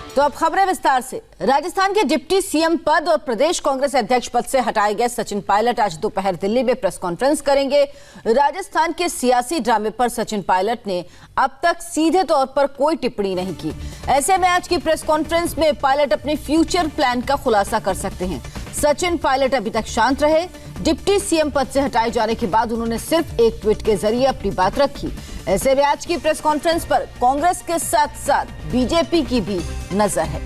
तो अब खबरें विस्तार से। राजस्थान के डिप्टी सीएम पद और प्रदेश कांग्रेस अध्यक्ष पद से हटाए गए सचिन पायलट आज दोपहर दिल्ली में प्रेस कॉन्फ्रेंस करेंगे। राजस्थान के सियासी ड्रामे पर सचिन पायलट ने अब तक सीधे तौर पर कोई टिप्पणी नहीं की। ऐसे में आज की प्रेस कॉन्फ्रेंस में पायलट अपने फ्यूचर प्लान का खुलासा कर सकते हैं। सचिन पायलट अभी तक शांत रहे। डिप्टी सीएम पद से हटाए जाने के बाद उन्होंने सिर्फ एक ट्वीट के जरिए अपनी बात रखी। ऐसे में आज की प्रेस कॉन्फ्रेंस पर कांग्रेस के साथ साथ बीजेपी की भी नजर है।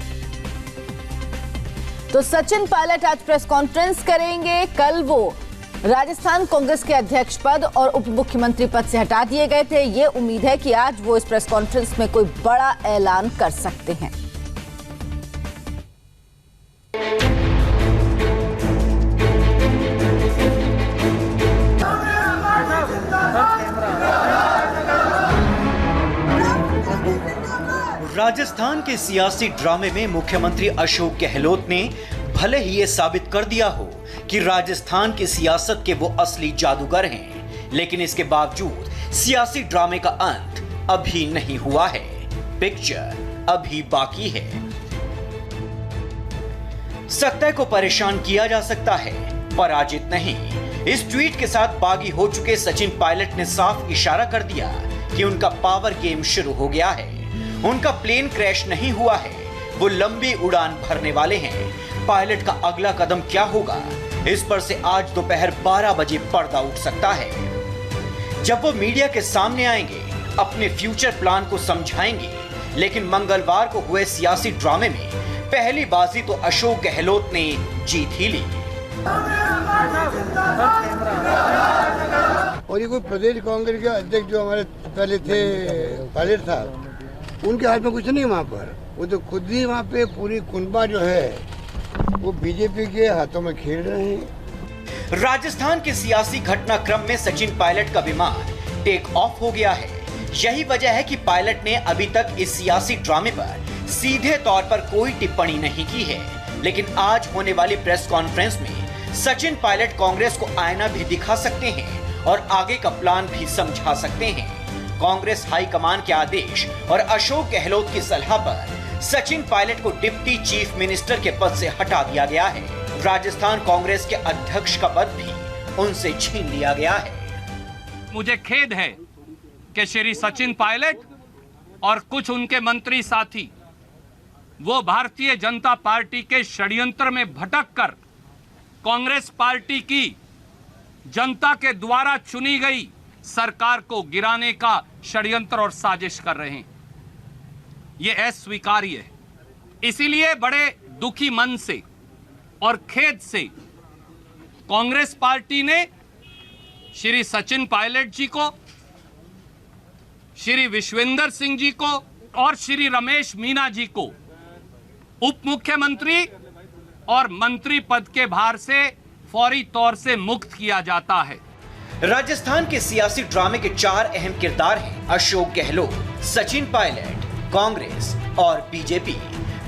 तो सचिन पायलट आज प्रेस कॉन्फ्रेंस करेंगे। कल वो राजस्थान कांग्रेस के अध्यक्ष पद और उप मुख्यमंत्री पद से हटा दिए गए थे। ये उम्मीद है कि आज वो इस प्रेस कॉन्फ्रेंस में कोई बड़ा ऐलान कर सकते हैं। राजस्थान के सियासी ड्रामे में मुख्यमंत्री अशोक गहलोत ने भले ही ये साबित कर दिया हो कि राजस्थान की सियासत के वो असली जादूगर हैं, लेकिन इसके बावजूद सियासी ड्रामे का अंत अभी नहीं हुआ है। पिक्चर अभी बाकी है। सत्ता को परेशान किया जा सकता है, पराजित नहीं। इस ट्वीट के साथ बागी हो चुके सचिन पायलट ने साफ इशारा कर दिया कि उनका पावर गेम शुरू हो गया है। उनका प्लेन क्रैश नहीं हुआ है, वो लंबी उड़ान भरने वाले हैं। पायलट का अगला कदम क्या होगा, इस पर से आज दोपहर 12 बजे पर्दा उठ सकता है। जब वो मीडिया के सामने आएंगे, अपने फ्यूचर प्लान को समझाएंगे। लेकिन मंगलवार को हुए सियासी ड्रामे में पहली बाजी तो अशोक गहलोत ने जीत ही ली। और ये कोई प्रदेश कांग्रेस के अध्यक्ष जो हमारे पहले थे पायलट साहब, उनके हाथ में कुछ नहीं वहाँ पर। वो तो खुद ही वहाँ पे पूरी कुनबा जो है वो बीजेपी के हाथों में खेल रहे हैं। राजस्थान के सियासी घटनाक्रम में सचिन पायलट का विमान टेक ऑफ हो गया है। यही वजह है कि पायलट ने अभी तक इस सियासी ड्रामे पर सीधे तौर पर कोई टिप्पणी नहीं की है। लेकिन आज होने वाली प्रेस कॉन्फ्रेंस में सचिन पायलट कांग्रेस को आईना भी दिखा सकते हैं और आगे का प्लान भी समझा सकते हैं। कांग्रेस हाईकमान के आदेश और अशोक गहलोत की सलाह पर सचिन पायलट को डिप्टी चीफ मिनिस्टर के पद से हटा दिया गया है। राजस्थान कांग्रेस के अध्यक्ष का पद भी उनसे छीन लिया गया है। मुझे खेद है कि श्री सचिन पायलट और कुछ उनके मंत्री साथी वो भारतीय जनता पार्टी के षड्यंत्र में भटककर कांग्रेस पार्टी की जनता के द्वारा चुनी गई सरकार को गिराने का षड्यंत्र और साजिश कर रहे हैं। ये अस्वीकार्य है। इसीलिए बड़े दुखी मन से और खेद से कांग्रेस पार्टी ने श्री सचिन पायलट जी को, श्री विश्वेंद्र सिंह जी को और श्री रमेश मीना जी को उप मुख्यमंत्री और मंत्री पद के भार से फौरी तौर से मुक्त किया जाता है। राजस्थान के सियासी ड्रामे के 4 अहम किरदार हैं: अशोक गहलोत, सचिन पायलट, कांग्रेस और बीजेपी।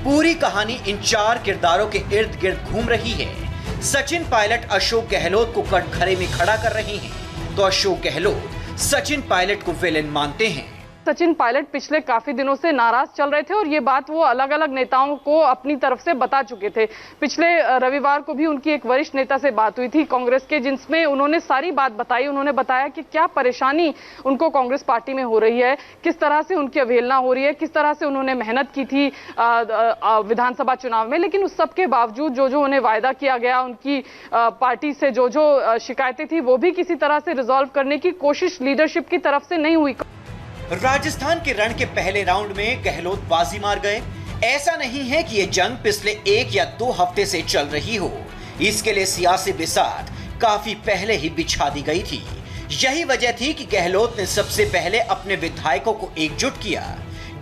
पूरी कहानी इन 4 किरदारों के इर्द गिर्द घूम रही है। सचिन पायलट अशोक गहलोत को कटघरे में खड़ा कर रही हैं, तो अशोक गहलोत सचिन पायलट को विलेन मानते हैं। सचिन पायलट पिछले काफी दिनों से नाराज चल रहे थे और ये बात वो अलग अलग नेताओं को अपनी तरफ से बता चुके थे। पिछले रविवार को भी उनकी एक वरिष्ठ नेता से बात हुई थी कांग्रेस के, जिसमें उन्होंने सारी बात बताई। उन्होंने बताया कि क्या परेशानी उनको कांग्रेस पार्टी में हो रही है, किस तरह से उनकी अवहेलना हो रही है, किस तरह से उन्होंने मेहनत की थी विधानसभा चुनाव में। लेकिन उस सबके बावजूद जो उन्हें वायदा किया गया, उनकी पार्टी से जो शिकायतें थी, वो भी किसी तरह से रिजॉल्व करने की कोशिश लीडरशिप की तरफ से नहीं हुई। राजस्थान के रण के पहले राउंड में गहलोत बाजी मार गए। ऐसा नहीं है कि ये जंग पिछले 1 या 2 हफ्ते से चल रही हो। इसके लिए सियासी बिसात काफी पहले ही बिछा दी गई थी। यही वजह थी कि गहलोत ने सबसे पहले अपने विधायकों को एकजुट किया।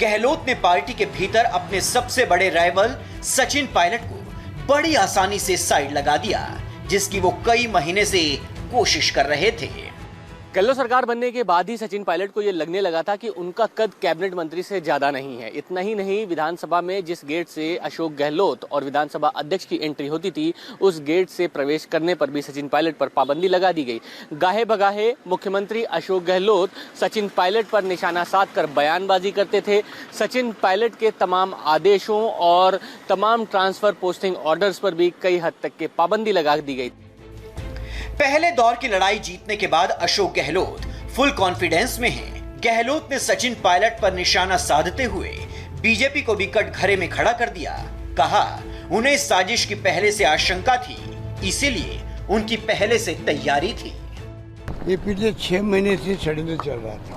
गहलोत ने पार्टी के भीतर अपने सबसे बड़े राइवल सचिन पायलट को बड़ी आसानी से साइड लगा दिया, जिसकी वो कई महीने से कोशिश कर रहे थे। गहलोत सरकार बनने के बाद ही सचिन पायलट को ये लगने लगा था कि उनका कद कैबिनेट मंत्री से ज्यादा नहीं है। इतना ही नहीं, विधानसभा में जिस गेट से अशोक गहलोत और विधानसभा अध्यक्ष की एंट्री होती थी, उस गेट से प्रवेश करने पर भी सचिन पायलट पर पाबंदी लगा दी गई। गाहे बगाहे मुख्यमंत्री अशोक गहलोत सचिन पायलट पर निशाना साधकर बयानबाजी करते थे। सचिन पायलट के तमाम आदेशों और तमाम ट्रांसफर पोस्टिंग ऑर्डर्स पर भी कई हद तक के पाबंदी लगा दी गई। पहले दौर की लड़ाई जीतने के बाद अशोक गहलोत फुल कॉन्फिडेंस में हैं। गहलोत ने सचिन पायलट पर निशाना साधते हुए बीजेपी को भी कटघरे में खड़ा कर दिया। कहा, उन्हें इस साजिश की पहले से आशंका थी, इसीलिए उनकी पहले से तैयारी थी। ये पिछले 6 महीने से षड्यंत्र चल रहा था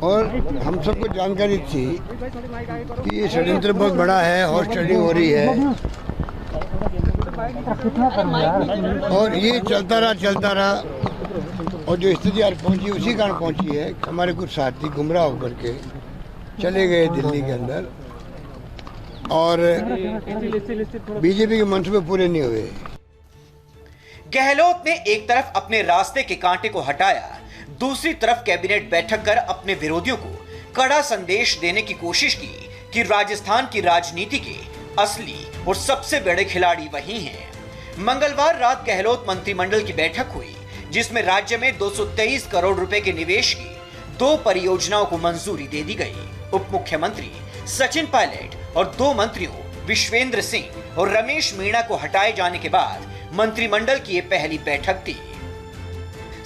और हम सबको जानकारी थी कि ये षड्यंत्र बहुत बड़ा है, हॉर्स ट्रेडिंग हो रही है और ये चलता रहा और जो स्थिति आज पहुंची उसी कारण पहुंची है। हमारे कुछ साथी गुमराह होकर के चले गए दिल्ली के अंदर और बीजेपी के मंसूबे पूरे नहीं हुए। गहलोत ने एक तरफ अपने रास्ते के कांटे को हटाया, दूसरी तरफ कैबिनेट बैठक कर अपने विरोधियों को कड़ा संदेश देने की कोशिश की कि राजस्थान की राजनीति के असली और सबसे बड़े खिलाड़ी वही हैं। मंगलवार रात गहलोत मंत्रिमंडल की बैठक हुई, जिसमें राज्य में 223 करोड़ रुपए के निवेश की 2 परियोजनाओं को मंजूरी दे दी गई। उप मुख्यमंत्री सचिन पायलट और 2 मंत्रियों विश्वेंद्र सिंह और रमेश मीणा को हटाए जाने के बाद मंत्रिमंडल की यह पहली बैठक थी।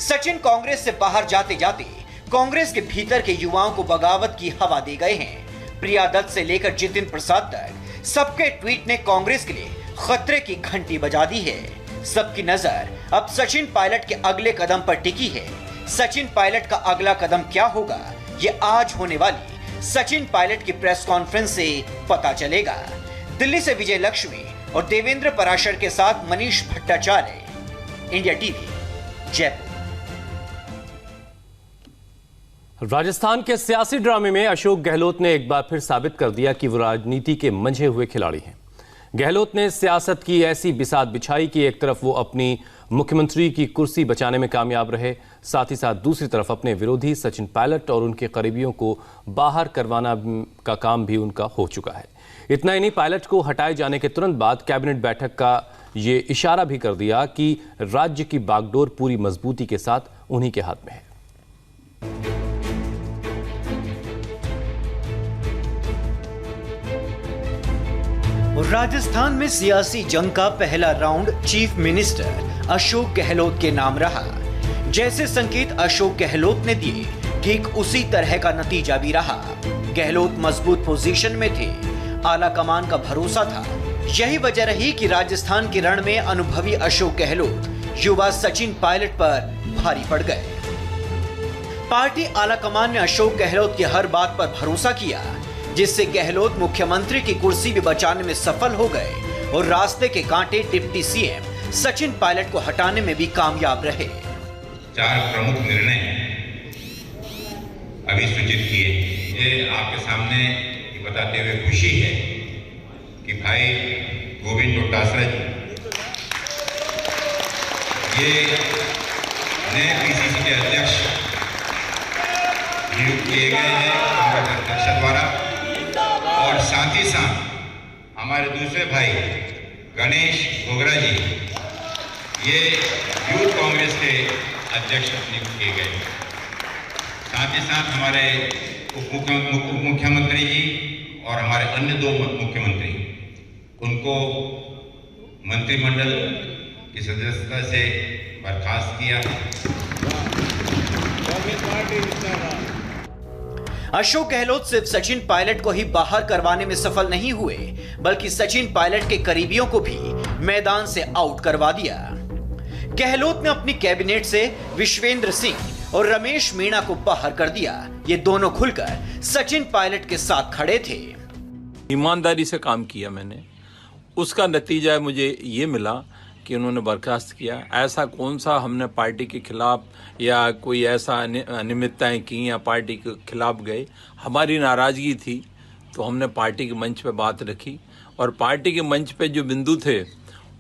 सचिन कांग्रेस से बाहर जाते जाते कांग्रेस के भीतर के युवाओं को बगावत की हवा दे गए हैं। प्रिया दत्त से लेकर जितिन प्रसाद तक सबके ट्वीट ने कांग्रेस के लिए खतरे की घंटी बजा दी है। सबकी नजर अब सचिन पायलट के अगले कदम पर टिकी है। सचिन पायलट का अगला कदम क्या होगा, ये आज होने वाली सचिन पायलट की प्रेस कॉन्फ्रेंस से पता चलेगा। दिल्ली से विजय लक्ष्मी और देवेंद्र पराशर के साथ मनीष भट्टाचार्य, इंडिया टीवी, जयपुर। राजस्थान के सियासी ड्रामे में अशोक गहलोत ने एक बार फिर साबित कर दिया कि वो राजनीति के मंझे हुए खिलाड़ी हैं। गहलोत ने सियासत की ऐसी बिसात बिछाई कि एक तरफ वो अपनी मुख्यमंत्री की कुर्सी बचाने में कामयाब रहे, साथ ही साथ दूसरी तरफ अपने विरोधी सचिन पायलट और उनके करीबियों को बाहर करवाना का काम भी उनका हो चुका है। इतना ही नहीं, पायलट को हटाए जाने के तुरंत बाद कैबिनेट बैठक का ये इशारा भी कर दिया कि राज्य की बागडोर पूरी मजबूती के साथ उन्हीं के हाथ में है। राजस्थान में सियासी जंग का पहला round chief minister Ashok Gehlot के नाम रहा। जैसे संकेत अशोक गहलोत ने दिए, ठीक उसी तरह का नतीजा भी रहा। गहलोत मजबूत पोजीशन में थे, आला कमान का भरोसा था। यही वजह रही कि राजस्थान के रण में अनुभवी अशोक गहलोत युवा सचिन पायलट पर भारी पड़ गए। पार्टी आला कमान ने अशोक गहलोत की हर बात पर भरोसा किया, जिससे गहलोत मुख्यमंत्री की कुर्सी भी बचाने में सफल हो गए और रास्ते के कांटे डिप्टी सीएम सचिन पायलट को हटाने में भी कामयाब रहे। 4 प्रमुख निर्णय अभी सूचित किए। ये आपके सामने बताते हुए खुशी है कि भाई गोविंद डोटासरा जी ये नए पीसीसी के अध्यक्ष नियुक्त किए गए हैं कांग्रेस अध्यक्ष द्वारा, और साथ ही साथ हमारे दूसरे भाई गणेश घोगरा जी ये यूथ कांग्रेस के अध्यक्ष नियुक्त किए गए। साथ ही साथ हमारे उप मुख्यमंत्री जी और हमारे अन्य 2 मुख्यमंत्री, उनको मंत्रिमंडल की सदस्यता से बर्खास्त किया। अशोक गहलोत सिर्फ सचिन पायलट को ही बाहर करवाने में सफल नहीं हुए, बल्कि सचिन पायलट के करीबियों को भी मैदान से आउट करवा दिया। गहलोत ने अपनी कैबिनेट से विश्वेंद्र सिंह और रमेश मीणा को बाहर कर दिया। ये दोनों खुलकर सचिन पायलट के साथ खड़े थे। ईमानदारी से काम किया मैंने, उसका नतीजा मुझे ये मिला कि उन्होंने बर्खास्त किया। ऐसा कौन सा हमने पार्टी के खिलाफ या कोई ऐसा अनियमितताएं की या पार्टी के खिलाफ गए। हमारी नाराजगी थी तो हमने पार्टी के मंच पे बात रखी और पार्टी के मंच पे जो बिंदु थे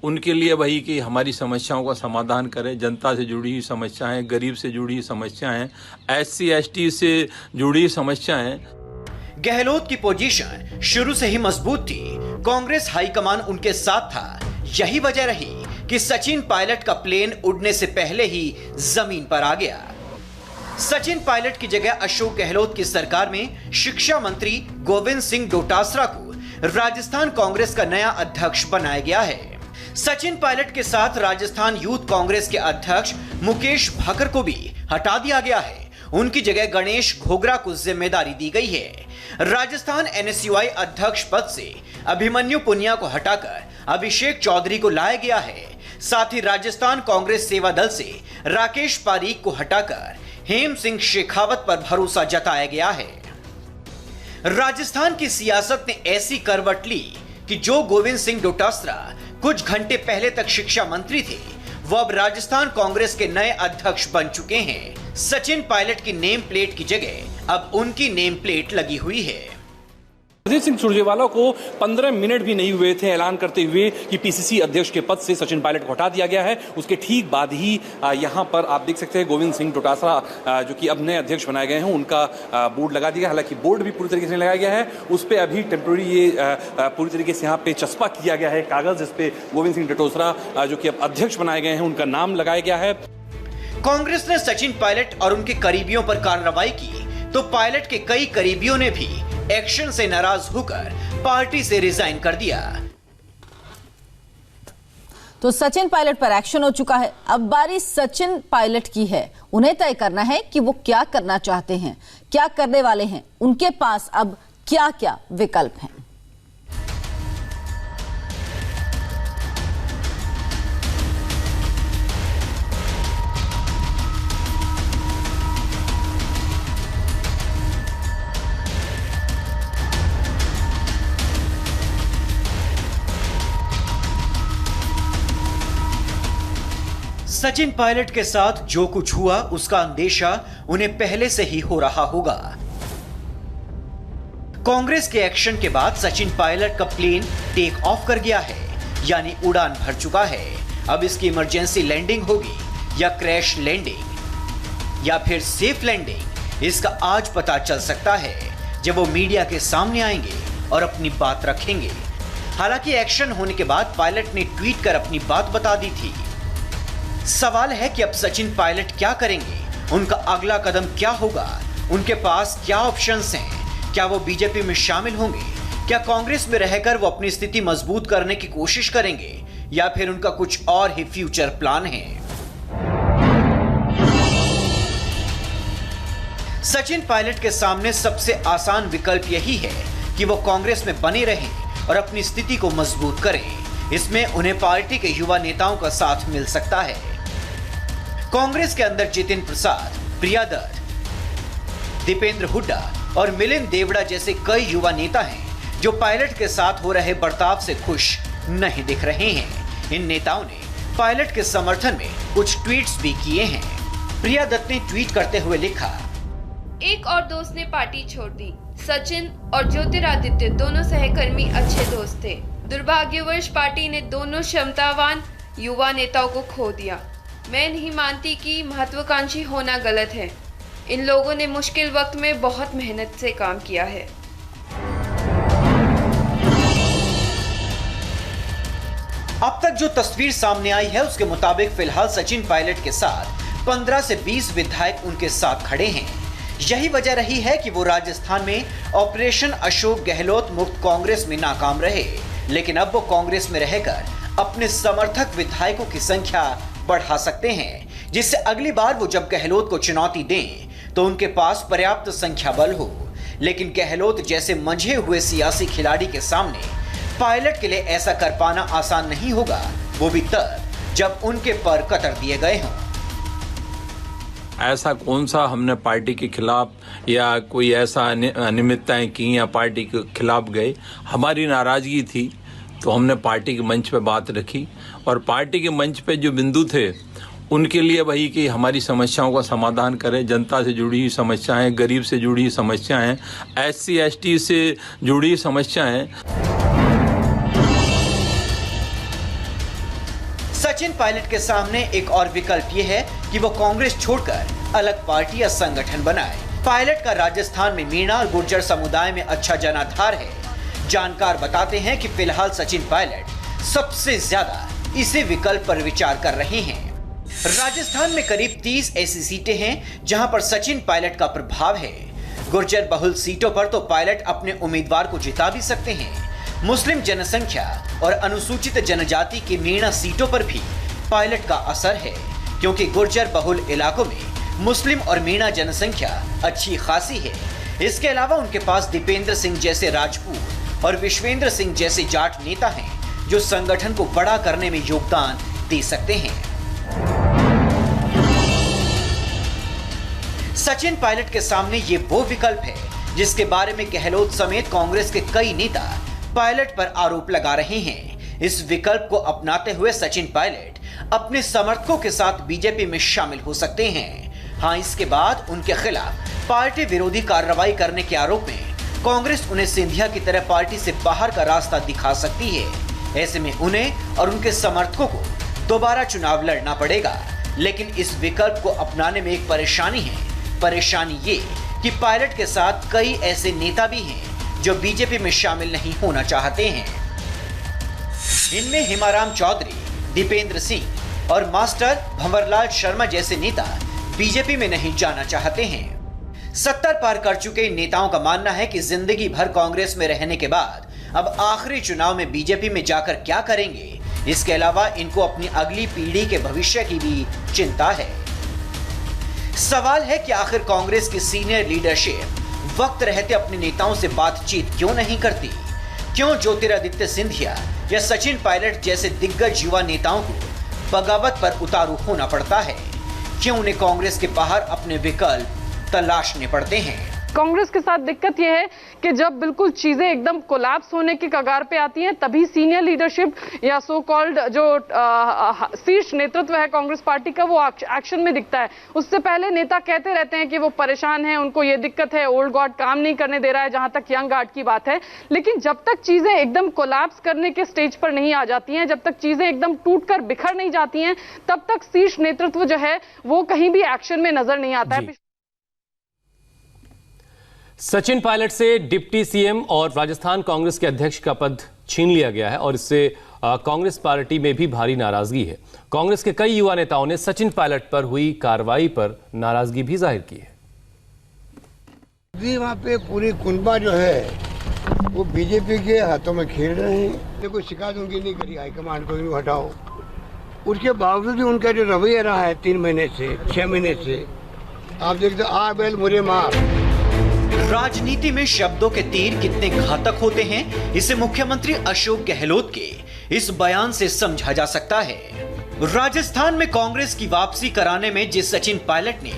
उनके लिए वही कि हमारी समस्याओं का समाधान करें। जनता से जुड़ी हुई समस्याएं, गरीब से जुड़ी हुई समस्याएं, SC ST से जुड़ी समस्याएं। गहलोत की पोजीशन शुरू से ही मजबूत थी। कांग्रेस हाईकमान उनके साथ था। यही वजह रही कि सचिन पायलट का प्लेन उड़ने से पहले ही जमीन पर आ गया। सचिन पायलट की जगह अशोक गहलोत की सरकार में शिक्षा मंत्री गोविंद सिंह डोटासरा को राजस्थान कांग्रेस का नया अध्यक्ष बनाया गया है। सचिन पायलट के साथ राजस्थान यूथ कांग्रेस के अध्यक्ष मुकेश भाकर को भी हटा दिया गया है। उनकी जगह गणेश घोगरा को जिम्मेदारी दी गई है। राजस्थान NSUI अध्यक्ष पद से अभिमन्यु पुनिया को हटाकर अभिषेक चौधरी को लाया गया है। साथ ही राजस्थान कांग्रेस सेवा दल से राकेश पारीक को हटाकर हेम सिंह शेखावत पर भरोसा जताया गया है। राजस्थान की सियासत ने ऐसी करवट ली कि जो गोविंद सिंह डोटासरा कुछ घंटे पहले तक शिक्षा मंत्री थे, वो अब राजस्थान कांग्रेस के नए अध्यक्ष बन चुके हैं। सचिन पायलट की नेम प्लेट की जगह अब उनकी नेम प्लेट लगी हुई है। रणदीप सिंह सुरजेवाला को 15 मिनट भी नहीं हुए थे ऐलान करते हुए कि PCC अध्यक्ष के पद से सचिन पायलट को हटा दिया गया है। उसके ठीक बाद ही यहां पर आप देख सकते हैं गोविंद सिंह डोटासरा जो कि अब नए अध्यक्ष बनाए गए हैं, उनका बोर्ड लगा दिया। हालांकि बोर्ड भी पूरी तरीके से लगाया गया है, उस पर अभी टेम्प्रोरी ये पूरी तरीके से यहाँ पे चस्पा किया गया है कागज, जिस पे गोविंद सिंह डोटासरा जो कि अब अध्यक्ष बनाए गए हैं उनका नाम लगाया गया है। कांग्रेस ने सचिन पायलट और उनके करीबियों पर कार्रवाई की तो पायलट के कई करीबियों ने भी एक्शन से नाराज होकर पार्टी से रिजाइन कर दिया। तो सचिन पायलट पर एक्शन हो चुका है। अब बारी सचिन पायलट की है। उन्हें तय करना है कि वो क्या करना चाहते हैं, क्या करने वाले हैं, उनके पास अब क्या क्या विकल्प हैं। सचिन पायलट के साथ जो कुछ हुआ उसका अंदेशा उन्हें पहले से ही हो रहा होगा। कांग्रेस के एक्शन के बाद सचिन पायलट का प्लेन टेक ऑफ कर गया है, यानी उड़ान भर चुका है। अब इसकी इमरजेंसी लैंडिंग होगी या क्रैश लैंडिंग या फिर सेफ लैंडिंग, इसका आज पता चल सकता है जब वो मीडिया के सामने आएंगे और अपनी बात रखेंगे। हालांकि एक्शन होने के बाद पायलट ने ट्वीट कर अपनी बात बता दी थी। सवाल है कि अब सचिन पायलट क्या करेंगे, उनका अगला कदम क्या होगा, उनके पास क्या ऑप्शंस हैं, क्या वो बीजेपी में शामिल होंगे, क्या कांग्रेस में रहकर वो अपनी स्थिति मजबूत करने की कोशिश करेंगे या फिर उनका कुछ और ही फ्यूचर प्लान है। सचिन पायलट के सामने सबसे आसान विकल्प यही है कि वो कांग्रेस में बने रहें और अपनी स्थिति को मजबूत करें। इसमें उन्हें पार्टी के युवा नेताओं का साथ मिल सकता है। कांग्रेस के अंदर जितिन प्रसाद, प्रिया दत्त, दीपेंद्र हुड्डा और मिलिंद देवड़ा जैसे कई युवा नेता हैं जो पायलट के साथ हो रहे बर्ताव से खुश नहीं दिख रहे हैं। इन नेताओं ने पायलट के समर्थन में कुछ ट्वीट्स भी किए हैं। प्रिया दत्त ने ट्वीट करते हुए लिखा, एक और दोस्त ने पार्टी छोड़ दी। सचिन और ज्योतिरादित्य दोनों सहकर्मी अच्छे दोस्त थे। दुर्भाग्यवश पार्टी ने दोनों क्षमतावान युवा नेताओं को खो दिया। मैं नहीं मानती कि महत्वाकांक्षी होना गलत है। इन लोगों ने मुश्किल वक्त में बहुत मेहनत से काम किया है। अब तक जो तस्वीर सामने आई है उसके मुताबिक फिलहाल सचिन पायलट के साथ 15 से 20 विधायक उनके साथ खड़े हैं। यही वजह रही है कि वो राजस्थान में ऑपरेशन अशोक गहलोत मुक्त कांग्रेस में नाकाम रहे, लेकिन अब वो कांग्रेस में रहकर अपने समर्थक विधायकों की संख्या बढ़ा सकते हैं, जिससे अगली बार वो जब गहलोत को चुनौती दें तो उनके पास पर्याप्त संख्या बल हो। लेकिन गहलोत जैसे मंझे हुए सियासी खिलाड़ी के सामने पायलट के लिए ऐसा कर पाना आसान नहीं होगा, वो भी तब जब उनके पर कतर दिए गए हों। ऐसा कौन सा हमने पार्टी के खिलाफ या कोई ऐसा अनियमितताएं की या पार्टी के खिलाफ गए। हमारी नाराजगी थी तो हमने पार्टी के मंच पे बात रखी और पार्टी के मंच पे जो बिंदु थे उनके लिए वही कि हमारी समस्याओं का समाधान करें। जनता से जुड़ी हुई समस्याएं, गरीब से जुड़ी हुई समस्याएं, SC ST से जुड़ी समस्याएं। सचिन पायलट के सामने एक और विकल्प ये है कि वो कांग्रेस छोड़कर अलग पार्टी या संगठन बनाए। पायलट का राजस्थान में मीणा और गुर्जर समुदाय में अच्छा जनाधार है। जानकार बताते हैं कि फिलहाल सचिन पायलट सबसे ज्यादा इसी विकल्प पर विचार कर रहे हैं। राजस्थान में करीब 30 ऐसी सीटें हैं जहां पर सचिन पायलट का प्रभाव है। गुर्जर बहुल सीटों पर तो पायलट अपने उम्मीदवार को जिता भी सकते हैं। मुस्लिम जनसंख्या और अनुसूचित जनजाति की मीणा सीटों पर भी पायलट का असर है, क्योंकि गुर्जर बहुल इलाकों में मुस्लिम और मीणा जनसंख्या अच्छी खासी है। इसके अलावा उनके पास दीपेंद्र सिंह जैसे राजपूत और विश्वेंद्र सिंह जैसे जाट नेता हैं जो संगठन को बड़ा करने में योगदान दे सकते हैं। सचिन पायलट के सामने ये वो विकल्प है जिसके बारे में गहलोत समेत कांग्रेस के कई नेता पायलट पर आरोप लगा रहे हैं। इस विकल्प को अपनाते हुए सचिन पायलट अपने समर्थकों के साथ बीजेपी में शामिल हो सकते हैं। हाँ, इसके बाद उनके खिलाफ पार्टी विरोधी कार्रवाई करने के आरोप में कांग्रेस उन्हें सिंधिया की तरह पार्टी से बाहर का रास्ता दिखा सकती है। ऐसे में उन्हें और उनके समर्थकों को दोबारा चुनाव लड़ना पड़ेगा। लेकिन इस विकल्प को अपनाने में एक परेशानी है। परेशानी ये कि पायलट के साथ कई ऐसे नेता भी हैं जो बीजेपी में शामिल नहीं होना चाहते हैं। इनमें हिमाराम चौधरी, दीपेंद्र सिंह और मास्टर भंवरलाल शर्मा जैसे नेता बीजेपी में नहीं जाना चाहते हैं। 70 पार कर चुके इन नेताओं का मानना है कि जिंदगी भर कांग्रेस में रहने के बाद अब आखिरी चुनाव में बीजेपी में जाकर क्या करेंगे। इसके अलावा इनको अपनी अगली पीढ़ी के भविष्य की भी चिंता है। सवाल है कि आखिर कांग्रेस की सीनियर लीडरशिप वक्त रहते अपने नेताओं से बातचीत क्यों नहीं करती? क्यों ज्योतिरादित्य सिंधिया या सचिन पायलट जैसे दिग्गज युवा नेताओं को बगावत पर उतारू होना पड़ता है? क्यों उन्हें कांग्रेस के बाहर अपने विकल्प तलाशने पड़ते हैं? कांग्रेस के साथ दिक्कत यह है कि जब बिल्कुल चीजें एकदम कोलैप्स होने के कगार पे आती हैं, तभी सीनियर लीडरशिप या सो कॉल्ड जो शीर्ष नेतृत्व है कांग्रेस पार्टी का, वो एक्शन में दिखता है। उससे पहले नेता कहते रहते हैं कि वो परेशान हैं, उनको ये दिक्कत है, ओल्ड गार्ड काम नहीं करने दे रहा है, जहां तक यंग गार्ड की बात है। लेकिन जब तक चीजें एकदम कोलैप्स करने के स्टेज पर नहीं आ जाती हैं, जब तक चीजें एकदम टूटकर बिखर नहीं जाती हैं, तब तक शीर्ष नेतृत्व जो है वो कहीं भी एक्शन में नजर नहीं आता है। सचिन पायलट से डिप्टी सीएम और राजस्थान कांग्रेस के अध्यक्ष का पद छीन लिया गया है और इससे कांग्रेस पार्टी में भी भारी नाराजगी है। कांग्रेस के कई युवा नेताओं ने सचिन पायलट पर हुई कार्रवाई पर नाराजगी भी जाहिर की है। वहाँ पे पूरी कुनबा जो है वो बीजेपी के हाथों में खेल रहे हैं। कोई शिकायत उनकी नहीं करी हाईकमान को, इनको हटाओ। उसके बावजूद भी उनका जो रवैया रहा है 3 महीने से 6 महीने से, आप देखते आ बैल मुरे मार। राजनीति में शब्दों के तीर कितने घातक होते हैं, इसे मुख्यमंत्री अशोक गहलोत के इस बयान से समझा जा सकता है। राजस्थान में कांग्रेस की वापसी कराने में जिस सचिन पायलट ने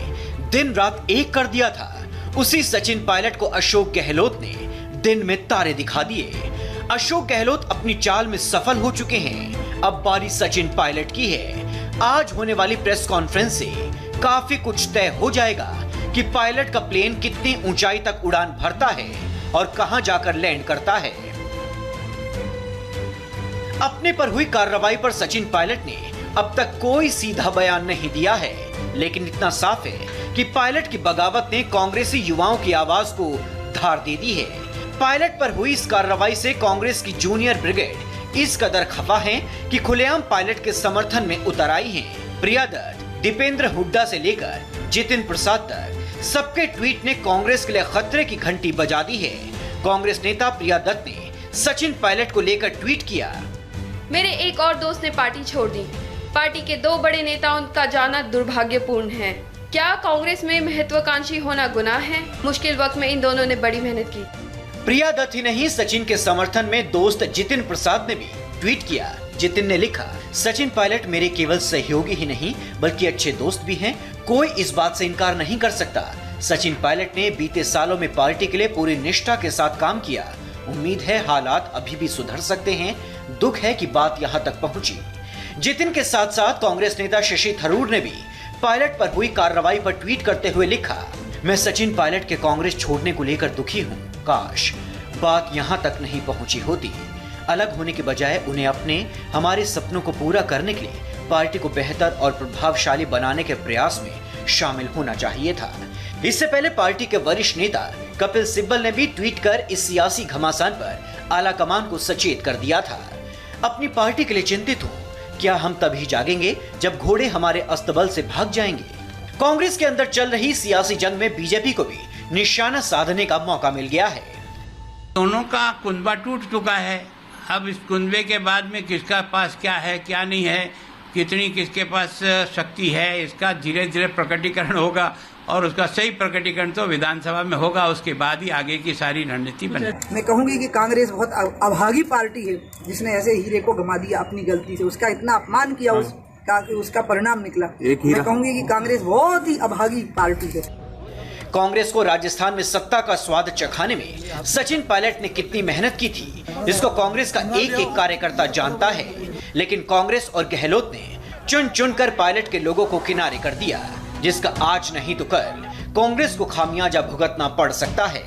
दिन रात एक कर दिया था, उसी सचिन पायलट को अशोक गहलोत ने दिन में तारे दिखा दिए। अशोक गहलोत अपनी चाल में सफल हो चुके हैं। अब बारी सचिन पायलट की है। आज होने वाली प्रेस कॉन्फ्रेंस से काफी कुछ तय हो जाएगा कि पायलट का प्लेन कितनी ऊंचाई तक उड़ान भरता है और कहां जाकर लैंड करता है। अपने पर हुई कार्रवाई पर सचिन पायलट ने अब तक कोई सीधा बयान नहीं दिया है, लेकिन इतना साफ है कि पायलट की बगावत ने कांग्रेसी युवाओं की आवाज को धार दे दी है। पायलट पर हुई इस कार्रवाई से कांग्रेस की जूनियर ब्रिगेड इस कदर खफा है कि खुलेआम पायलट के समर्थन में उतर आई है। प्रिया दत्त, दीपेंद्र हुड्डा से लेकर जितिन प्रसाद तक सबके ट्वीट ने कांग्रेस के लिए खतरे की घंटी बजा दी है। कांग्रेस नेता प्रिया दत्त ने सचिन पायलट को लेकर ट्वीट किया, मेरे एक और दोस्त ने पार्टी छोड़ दी। पार्टी के 2 बड़े नेताओं का जाना दुर्भाग्यपूर्ण है। क्या कांग्रेस में महत्वाकांक्षी होना गुनाह है? मुश्किल वक्त में इन दोनों ने बड़ी मेहनत की। प्रिया दत्त ही नहीं, सचिन के समर्थन में दोस्त जितिन प्रसाद ने भी ट्वीट किया। जितिन ने लिखा, सचिन पायलट मेरे केवल सहयोगी ही नहीं बल्कि अच्छे दोस्त भी हैं। कोई इस बात से इनकार नहीं कर सकता। सचिन पायलट ने बीते सालों में पार्टी के लिए पूरी निष्ठा के साथ काम किया। उम्मीद है हालात अभी भी सुधर सकते हैं। दुख है कि बात यहां तक पहुंची। जितिन के साथ साथ कांग्रेस नेता शशि थरूर ने भी पायलट पर हुई कार्रवाई पर ट्वीट करते हुए लिखा, मैं सचिन पायलट के कांग्रेस छोड़ने को लेकर दुखी हूं। काश बात यहां तक नहीं पहुंची होती। अलग होने के बजाय उन्हें अपने हमारे सपनों को पूरा करने के लिए पार्टी को बेहतर और प्रभावशाली बनाने के प्रयास में शामिल होना चाहिए था। इससे पहले पार्टी के वरिष्ठ नेता कपिल सिब्बल ने भी ट्वीट कर इस सियासी घमासान पर आलाकमान को सचेत कर दिया था। अपनी पार्टी के लिए चिंतित हूं, क्या हम तभी जागेंगे जब घोड़े हमारे अस्तबल से भाग जाएंगे। कांग्रेस के अंदर चल रही सियासी जंग में बीजेपी को भी निशाना साधने का मौका मिल गया है। दोनों का कुंबा टूट चुका है। अब इस कुंबे के बाद में किसका पास क्या है क्या नहीं है, कितनी किसके पास शक्ति है, इसका धीरे धीरे प्रकटीकरण होगा और उसका सही प्रकटीकरण तो विधानसभा में होगा। उसके बाद ही आगे की सारी रणनीति बनेगी। मैं कहूंगी कि कांग्रेस बहुत अभागी पार्टी है, जिसने ऐसे हीरे को गंवा दिया अपनी गलती से, उसका इतना अपमान किया, उसका परिणाम निकला। मैं कहूंगी कि कांग्रेस बहुत ही अभागी पार्टी है। कांग्रेस को राजस्थान में सत्ता का स्वाद चखाने में सचिन पायलट ने कितनी मेहनत की थी, इसको कांग्रेस का एक एक कार्यकर्ता जानता है। लेकिन कांग्रेस और गहलोत ने चुन चुन कर पायलट के लोगों को किनारे कर दिया, जिसका आज नहीं तो कल कांग्रेस को खामियाजा भुगतना पड़ सकता है।